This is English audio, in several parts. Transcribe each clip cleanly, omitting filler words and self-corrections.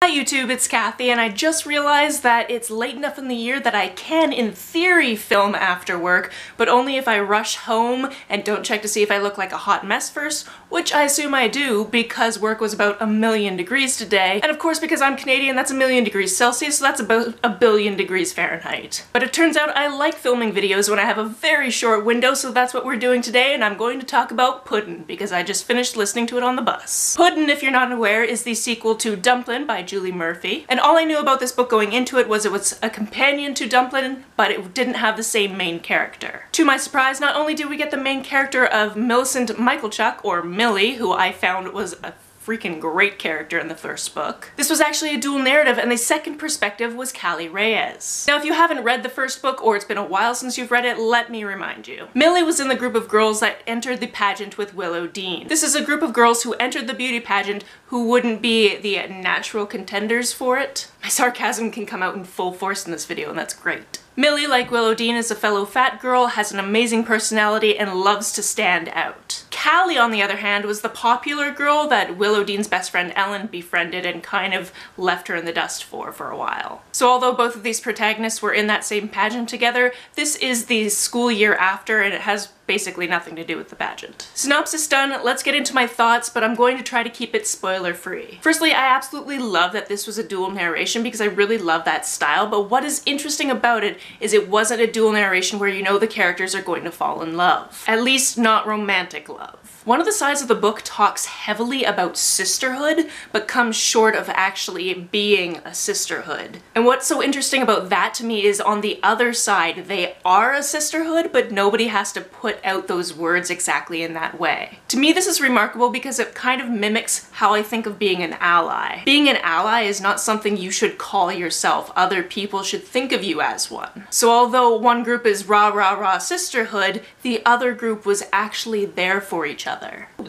Hi YouTube, it's Kathy, and I just realized that it's late enough in the year that I can, in theory, film after work, but only if I rush home and don't check to see if I look like a hot mess first, which I assume I do because work was about 1,000,000 degrees today, and of course because I'm Canadian that's 1,000,000 degrees Celsius, so that's about 1,000,000,000 degrees Fahrenheit. But it turns out I like filming videos when I have a very short window, so that's what we're doing today, and I'm going to talk about Puddin, because I just finished listening to it on the bus. Puddin, if you're not aware, is the sequel to Dumplin' by Julie Murphy, and all I knew about this book going into it was a companion to Dumplin', but it didn't have the same main character. To my surprise, not only did we get the main character of Millicent Michalchuk, or Millie, who I found was a freaking great character in the first book. This was actually a dual narrative, and the second perspective was Callie Reyes. Now, if you haven't read the first book, or it's been a while since you've read it, let me remind you. Millie was in the group of girls that entered the pageant with Willow Dean. This is a group of girls who entered the beauty pageant who wouldn't be the natural contenders for it. My sarcasm can come out in full force in this video, and that's great. Millie, like Willow Dean, is a fellow fat girl, has an amazing personality, and loves to stand out. Callie, on the other hand, was the popular girl that Willow Dean's best friend Ellen befriended and kind of left her in the dust for a while. So although both of these protagonists were in that same pageant together, this is the school year after, and it has basically nothing to do with the pageant. Synopsis done, let's get into my thoughts, but I'm going to try to keep it spoiler-free. Firstly, I absolutely love that this was a dual narration because I really love that style, but what is interesting about it is it wasn't a dual narration where you know the characters are going to fall in love. At least not romantic love. One of the sides of the book talks heavily about sisterhood, but comes short of actually being a sisterhood. And what's so interesting about that to me is on the other side, they are a sisterhood, but nobody has to put out those words exactly in that way. To me, this is remarkable because it kind of mimics how I think of being an ally. Being an ally is not something you should call yourself. Other people should think of you as one. So although one group is rah rah rah sisterhood, the other group was actually there for each other.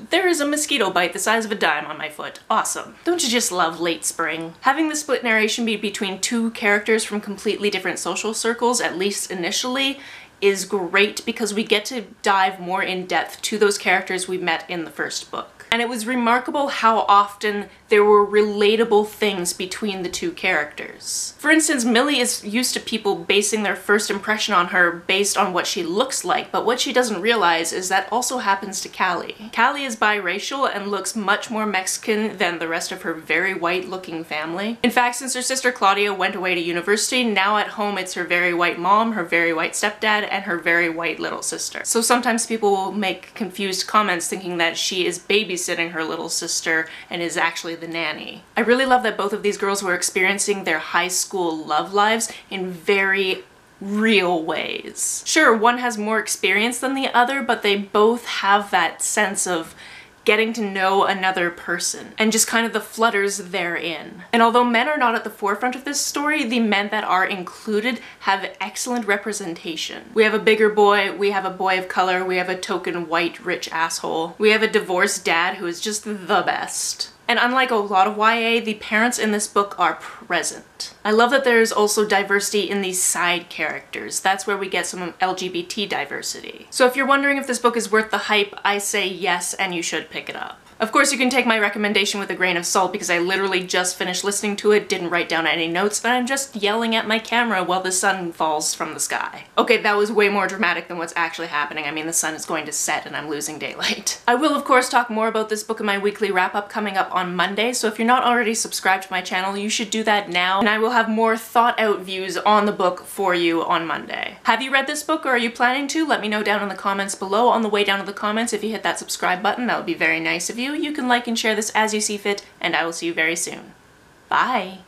There is a mosquito bite the size of a dime on my foot. Awesome. Don't you just love late spring? Having the split narration be between two characters from completely different social circles, at least initially, is great because we get to dive more in depth to those characters we met in the first book. And it was remarkable how often there were relatable things between the two characters. For instance, Millie is used to people basing their first impression on her based on what she looks like, but what she doesn't realize is that also happens to Callie. Callie is biracial and looks much more Mexican than the rest of her very white-looking family. In fact, since her sister Claudia went away to university, now at home it's her very white mom, her very white stepdad, and her very white little sister. So sometimes people will make confused comments thinking that she is babysitting her little sister and is actually the nanny. I really love that both of these girls were experiencing their high school love lives in very real ways. Sure, one has more experience than the other, but they both have that sense of getting to know another person and just kind of the flutters therein. And although men are not at the forefront of this story, the men that are included have excellent representation. We have a bigger boy, we have a boy of color, we have a token white rich asshole, we have a divorced dad who is just the best. And unlike a lot of YA, the parents in this book are present. I love that there's also diversity in these side characters. That's where we get some LGBT diversity. So if you're wondering if this book is worth the hype, I say yes, and you should pick it up. Of course, you can take my recommendation with a grain of salt because I literally just finished listening to it, didn't write down any notes, and I'm just yelling at my camera while the sun falls from the sky. Okay, that was way more dramatic than what's actually happening. I mean, the sun is going to set and I'm losing daylight. I will, of course, talk more about this book in my weekly wrap-up coming up on Monday, so if you're not already subscribed to my channel, you should do that now, and I will have more thought-out views on the book for you on Monday. Have you read this book, or are you planning to? Let me know down in the comments below. On the way down to the comments, if you hit that subscribe button, that would be very nice of you. You can like and share this as you see fit, and I will see you very soon. Bye!